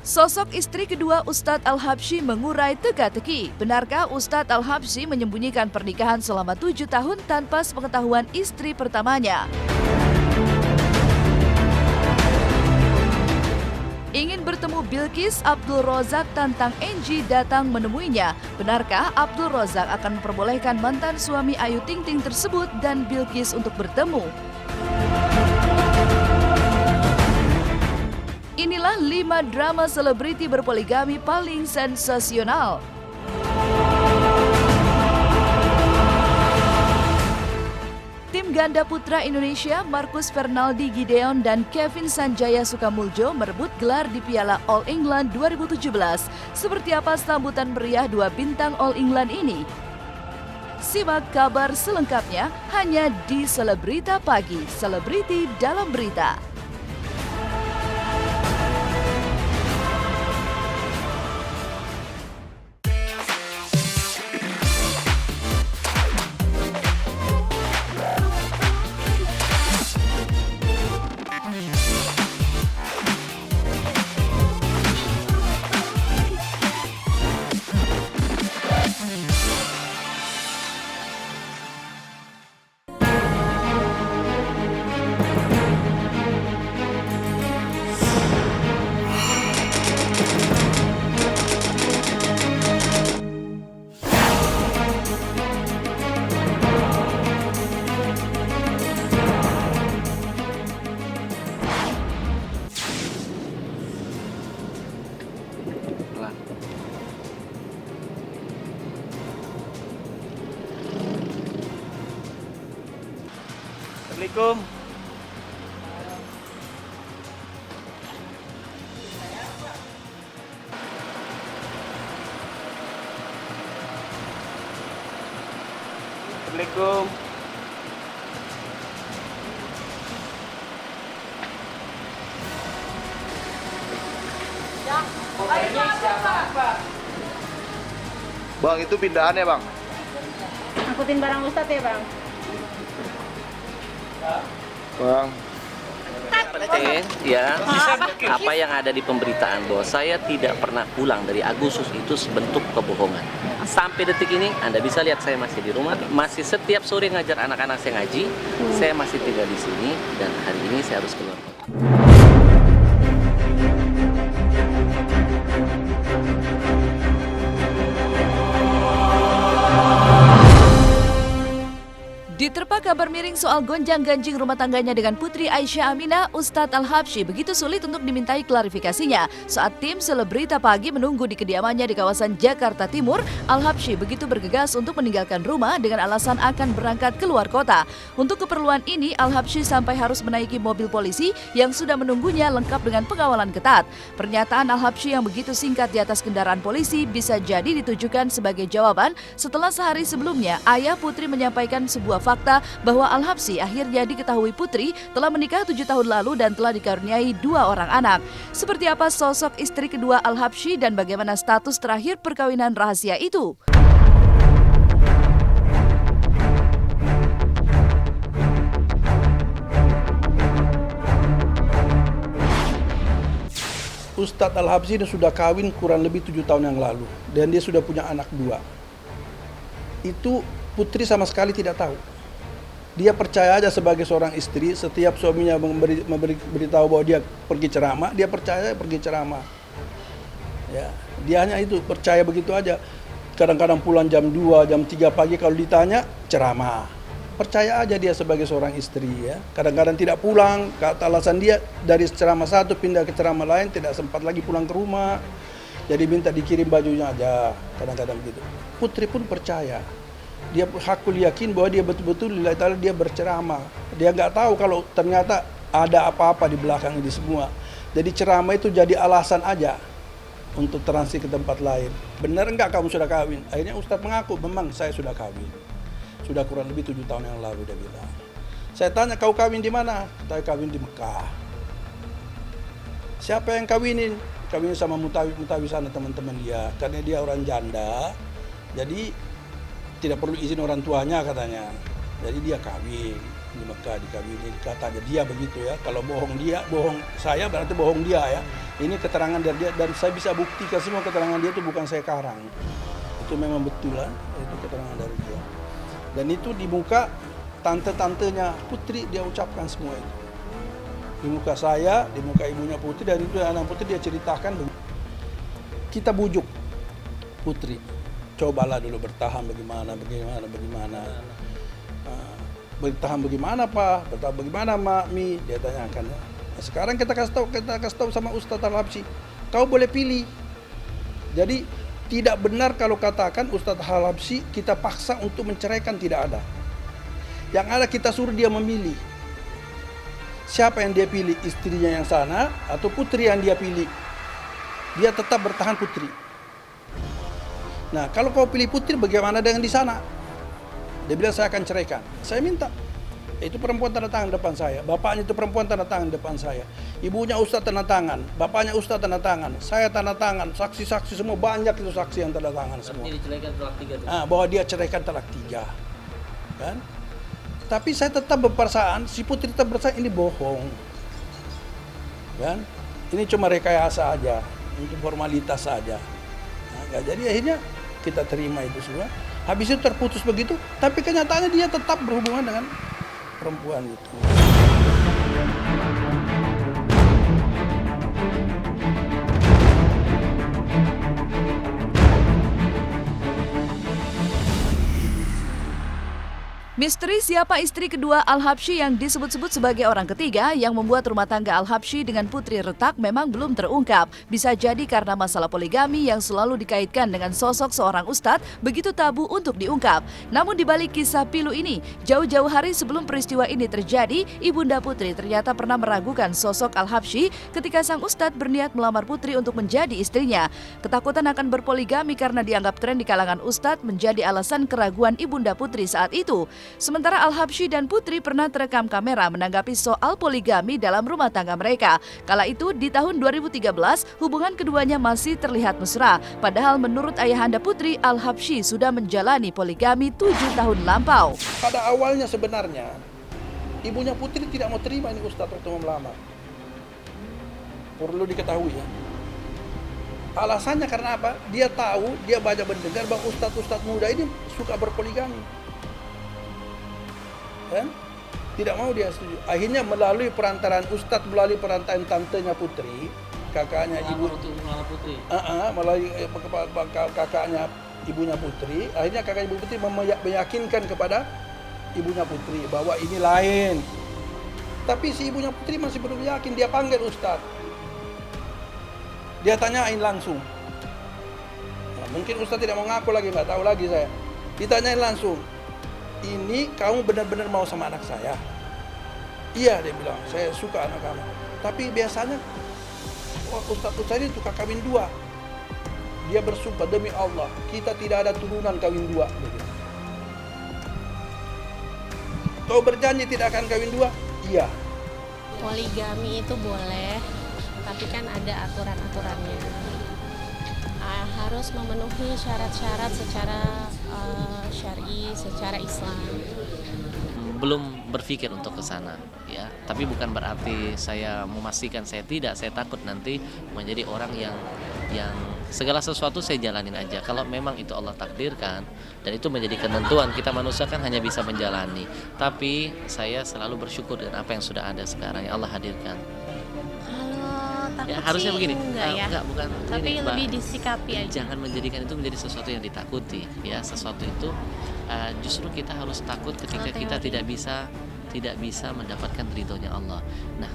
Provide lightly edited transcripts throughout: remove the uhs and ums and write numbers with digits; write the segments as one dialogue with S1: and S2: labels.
S1: Sosok istri kedua Ustadz Al-Habsyi mengurai teka-teki. Benarkah Ustadz Al-Habsyi menyembunyikan pernikahan selama 7 tahun tanpa sepengetahuan istri pertamanya? Ingin bertemu Bilqis, Abdul Razak tantang Angie datang menemuinya. Benarkah Abdul Razak akan memperbolehkan mantan suami Ayu Ting Ting tersebut dan Bilqis untuk bertemu? Inilah 5 drama selebriti berpoligami paling sensasional. Tim ganda putra Indonesia Marcus Fernaldi Gideon dan Kevin Sanjaya Sukamuljo merebut gelar di Piala All England 2017. Seperti apa sambutan meriah dua bintang All England ini? Simak kabar selengkapnya hanya di Selebrita Pagi, Selebriti dalam Berita.
S2: Assalamualaikum. Assalamualaikum.
S3: Bang, itu pindahannya bang.
S4: Angkutin barang Ustadz ya bang?
S3: Bang.
S5: Ya, apa yang ada di pemberitaan bahwa saya tidak pernah pulang dari Agustus itu sebentuk kebohongan. Sampai detik ini Anda bisa lihat saya masih di rumah, masih setiap sore ngajar anak-anak saya ngaji, saya masih tinggal di sini dan hari ini saya harus keluar kota.
S1: Diterpa kabar miring soal gonjang-ganjing rumah tangganya dengan Putri Aisyah Aminah, Ustadz Al-Habsyi begitu sulit untuk dimintai klarifikasinya. Saat tim Selebrita Pagi menunggu di kediamannya di kawasan Jakarta Timur, Al-Habsyi begitu bergegas untuk meninggalkan rumah dengan alasan akan berangkat keluar kota. Untuk keperluan ini, Al-Habsyi sampai harus menaiki mobil polisi yang sudah menunggunya lengkap dengan pengawalan ketat. Pernyataan Al-Habsyi yang begitu singkat di atas kendaraan polisi bisa jadi ditujukan sebagai jawaban setelah sehari sebelumnya ayah Putri menyampaikan sebuah fakta bahwa Al-Habsyi akhirnya diketahui Putri telah menikah 7 tahun lalu dan telah dikaruniai 2 orang anak. Seperti apa sosok istri kedua Al-Habsyi dan bagaimana status terakhir perkawinan rahasia itu?
S6: Ustadz Al-Habsyi sudah kawin kurang lebih 7 tahun yang lalu dan dia sudah punya anak 2. Itu Putri sama sekali tidak tahu. Dia percaya aja sebagai seorang istri, setiap suaminya memberitahu bahwa dia pergi ceramah, dia percaya pergi ceramah. Ya, dia hanya itu, percaya begitu aja. Kadang-kadang pulang jam 2, jam 3 pagi kalau ditanya, ceramah. Percaya aja dia sebagai seorang istri ya. Kadang-kadang tidak pulang, kata alasan dia dari ceramah satu pindah ke ceramah lain, tidak sempat lagi pulang ke rumah. Jadi minta dikirim bajunya aja, kadang-kadang begitu. Putri pun percaya. Dia hakul yakin bahwa dia betul-betul lillahi ta'ala dia berceramah. Dia nggak tahu kalau ternyata ada apa-apa di belakang ini semua. Jadi ceramah itu jadi alasan aja untuk transit ke tempat lain. Benar nggak kamu sudah kawin? Akhirnya Ustadz mengaku, memang saya sudah kawin. Sudah kurang lebih 7 tahun yang lalu dia bilang. Saya tanya, kau kawin di mana? Saya kawin di Mekah. Siapa yang kawinin? Kawin sama mutawi sana teman-teman dia. Karena dia orang janda. Jadi tidak perlu izin orang tuanya katanya. Jadi dia kawin di Mekah, dikawinin. Katanya dia begitu ya. Kalau bohong dia, bohong saya berarti bohong dia ya. Ini keterangan dari dia dan saya bisa buktikan semua keterangan dia itu bukan saya karang. Itu memang betul lah, itu keterangan dari dia. Dan itu di muka tante-tantenya Putri dia ucapkan semua itu. Di muka saya, di muka ibunya Putri, dan itu anak Putri dia ceritakan. Kita bujuk Putri, cobalah dulu bertahan bagaimana. Bertahan bagaimana Pak? Bertahan bagaimana Mami? Dia tanyakan. Nah, sekarang kita kasih tahu sama Ustadz Al-Habsyi, kau boleh pilih. Jadi tidak benar kalau katakan Ustadz Al-Habsyi kita paksa untuk menceraikan, tidak ada. Yang ada kita suruh dia memilih. Siapa yang dia pilih, istrinya yang sana atau Putri yang dia pilih? Dia tetap bertahan Putri. Nah, kalau kau pilih Putri, bagaimana dengan di sana? Dia bilang saya akan ceraikan. Saya minta. Itu perempuan tanda tangan depan saya. Bapaknya itu perempuan tanda tangan depan saya. Ibunya Ustadz tanda tangan. Bapaknya Ustadz tanda tangan. Saya tanda tangan. Saksi-saksi semua banyak itu saksi yang tanda tangan semua.
S5: Ini diceraikan talak 3 tuh.
S6: Bahwa dia ceraikan talak 3. Kan? Tapi saya tetap berperasaan, si Putri tetap berperasaan ini bohong. Kan? Ini cuma rekayasa aja. Itu formalitas saja. Nah, jadi akhirnya kita terima itu semua. Habis itu terputus begitu, tapi kenyataannya dia tetap berhubungan dengan perempuan itu.
S1: Misteri siapa istri kedua Al-Habsyi yang disebut-sebut sebagai orang ketiga yang membuat rumah tangga Al-Habsyi dengan Putri retak memang belum terungkap. Bisa jadi karena masalah poligami yang selalu dikaitkan dengan sosok seorang ustadz begitu tabu untuk diungkap. Namun di balik kisah pilu ini, jauh-jauh hari sebelum peristiwa ini terjadi, Ibunda Putri ternyata pernah meragukan sosok Al-Habsyi ketika sang ustadz berniat melamar Putri untuk menjadi istrinya. Ketakutan akan berpoligami karena dianggap tren di kalangan ustadz menjadi alasan keraguan Ibunda Putri saat itu. Sementara Al-Habsyi dan Putri pernah terekam kamera menanggapi soal poligami dalam rumah tangga mereka. Kala itu di tahun 2013, hubungan keduanya masih terlihat mesra. Padahal menurut ayahanda Putri, Al-Habsyi sudah menjalani poligami 7 tahun lampau.
S6: Pada awalnya sebenarnya, ibunya Putri tidak mau terima ini Ustadz waktu mau melamar. Perlu diketahui ya. Alasannya karena apa? Dia tahu, dia banyak mendengar bahwa ustadz-ustadz muda ini suka berpoligami. Kan? Tidak mau dia setuju. Akhirnya melalui perantaraan ustadz, melalui perantaraan tantenya Putri, kakaknya ibu Putri, melalui kakaknya ibunya Putri, akhirnya kakak ibu Putri meyakinkan kepada ibunya Putri bahwa ini lain. Tapi si ibunya Putri masih belum yakin. Dia panggil ustadz, dia tanyain langsung. Nah, mungkin ustadz tidak mau ngaku lagi, nggak tahu lagi saya. Ditanyain langsung, ini kamu benar-benar mau sama anak saya? Iya, dia bilang, saya suka anak kamu. Tapi biasanya ustadz ini suka kawin 2. Dia bersumpah demi Allah, kita tidak ada turunan kawin 2. Kau berjanji tidak akan kawin 2? Iya.
S2: Poligami itu boleh, tapi kan ada aturan-aturannya. Harus memenuhi syarat-syarat secara syar'i, secara Islam.
S5: Belum berpikir untuk ke sana, ya. Tapi bukan berarti saya memastikan saya tidak. Saya takut nanti menjadi orang yang segala sesuatu saya jalanin aja. Kalau memang itu Allah takdirkan dan itu menjadi ketentuan, kita manusia kan hanya bisa menjalani. Tapi saya selalu bersyukur dengan apa yang sudah ada sekarang yang Allah hadirkan.
S2: Takut
S5: Ya, harusnya
S2: sih
S5: begini.
S2: enggak,
S5: bukan.
S2: Tapi
S5: Ini,
S2: lebih disikapi aja.
S5: Jangan menjadikan itu menjadi sesuatu yang ditakuti, ya. Sesuatu itu justru kita harus takut ketika kita tidak bisa mendapatkan ridhonya Allah. Nah,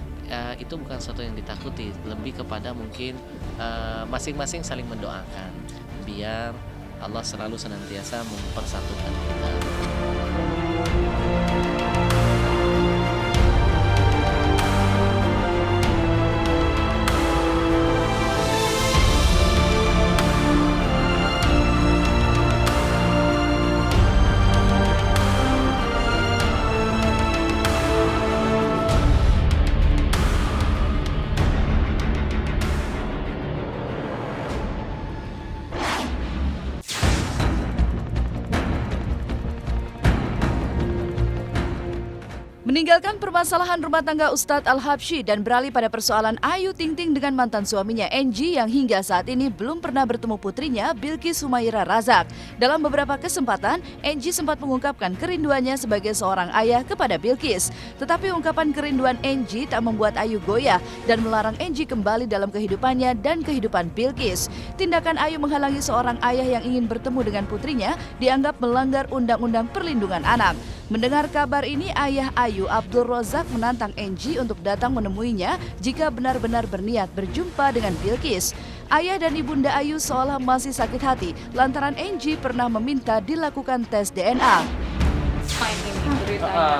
S5: itu bukan sesuatu yang ditakuti, lebih kepada mungkin masing-masing saling mendoakan biar Allah selalu senantiasa mempersatukan kita.
S1: Meninggalkan permasalahan rumah tangga Ustadz Al-Habsyi dan beralih pada persoalan Ayu Ting Ting dengan mantan suaminya Enji yang hingga saat ini belum pernah bertemu putrinya Bilqis Humaira Razak. Dalam beberapa kesempatan, Enji sempat mengungkapkan kerinduannya sebagai seorang ayah kepada Bilqis. Tetapi ungkapan kerinduan Enji tak membuat Ayu goyah dan melarang Enji kembali dalam kehidupannya dan kehidupan Bilqis. Tindakan Ayu menghalangi seorang ayah yang ingin bertemu dengan putrinya dianggap melanggar Undang-Undang Perlindungan Anak. Mendengar kabar ini, ayah Ayu Abdul Rozak menantang Enji untuk datang menemuinya jika benar-benar berniat berjumpa dengan Bilqis. Ayah dan ibunda Ayu seolah masih sakit hati lantaran Enji pernah meminta dilakukan tes DNA.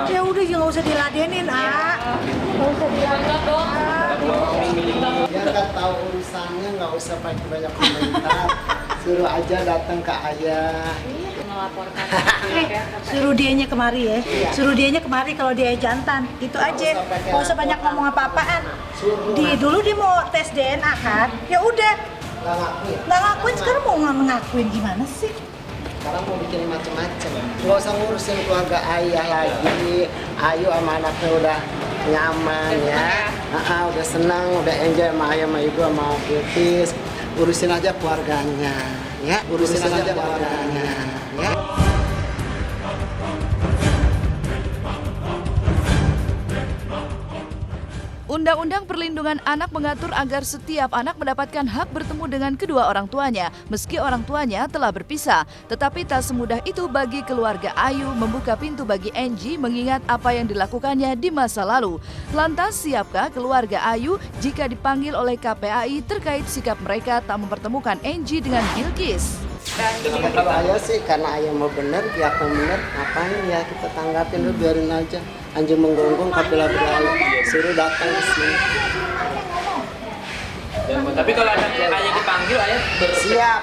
S4: Ya udah nggak usah diladenin, nggak usah diladenin.
S7: Dia nggak tahu urusannya, nggak usah pakai banyak komentar. Suruh aja datang ke ayah.
S2: Melaporkan.
S4: Suruh dianya kemari ya. Suruh dianya kemari kalau dia jantan. Itu aja. Nggak usah banyak ngomong apa-apaan. Dulu dia mau tes DNA kan. Ya udah. Nggak ngakuin, sekarang mau ngakuin gimana sih?
S7: Sekarang mau bikin macam-macam. Nggak usah ngurusin keluarga ayah lagi. Ayu sama anaknya udah nyaman ya. Udah senang, udah enjoy sama ayah, sama ibu, sama Bilqis. Urusin aja keluarganya, ya. Urusin aja keluarganya, ya.
S1: Undang-Undang Perlindungan Anak mengatur agar setiap anak mendapatkan hak bertemu dengan kedua orang tuanya, meski orang tuanya telah berpisah. Tetapi tak semudah itu bagi keluarga Ayu membuka pintu bagi Enji mengingat apa yang dilakukannya di masa lalu. Lantas, siapkah keluarga Ayu jika dipanggil oleh KPAI terkait sikap mereka tak mempertemukan Enji dengan Bilqis?
S7: Kalau ayah sih, karena ayah mau bener, pihak yang bener, ngapain ya kita tanggapin dulu, biarin aja. Anjing menggonggong, kapilah berlalu, suruh datang ke sini.
S5: Tapi kalau ada ayah dipanggil, ayah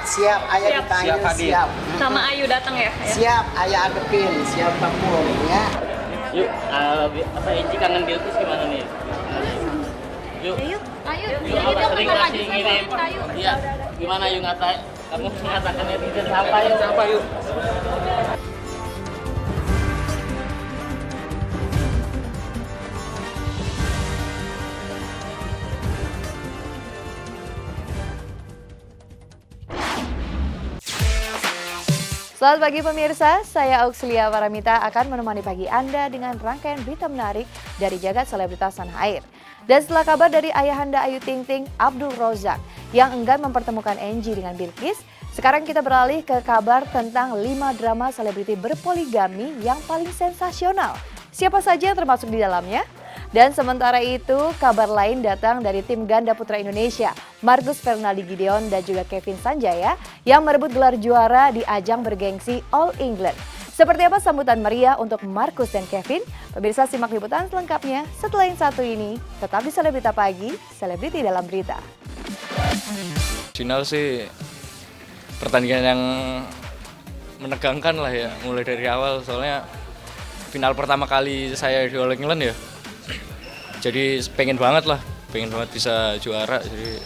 S7: Siap, ayah dipanggil, siap.
S2: Sama Ayu datang ya?
S7: Siap, ayah adepin, siapapun ya.
S5: Yuk, apa Enji kangen Bilqis gimana nih? Yuk.
S2: Ayu,
S5: Yuk, sering ngasih ngirim. Iya. Gimana yuk kamu mengatakan netizen apa yuk?
S8: Selamat pagi pemirsa, saya Auxilia Paramita akan menemani pagi Anda dengan rangkaian berita menarik dari jagat selebritas tanah air. Dan setelah kabar dari ayahanda Ayu Ting Ting, Abdul Rozak, yang enggan mempertemukan Enji dengan Bilqis, sekarang kita beralih ke kabar tentang 5 drama selebriti berpoligami yang paling sensasional. Siapa saja yang termasuk di dalamnya? Dan sementara itu, kabar lain datang dari tim ganda putra Indonesia, Marcus Fernaldi Gideon dan juga Kevin Sanjaya, yang merebut gelar juara di ajang bergengsi All England. Seperti apa sambutan meriah untuk Marcus dan Kevin? Pemirsa simak liputan selengkapnya setelah yang satu ini. Tetap di Selebrita Pagi, selebriti dalam berita.
S9: Final sih pertandingan yang menegangkan lah ya, mulai dari awal soalnya final pertama kali saya di All England ya. Jadi pengen banget bisa juara. Jadi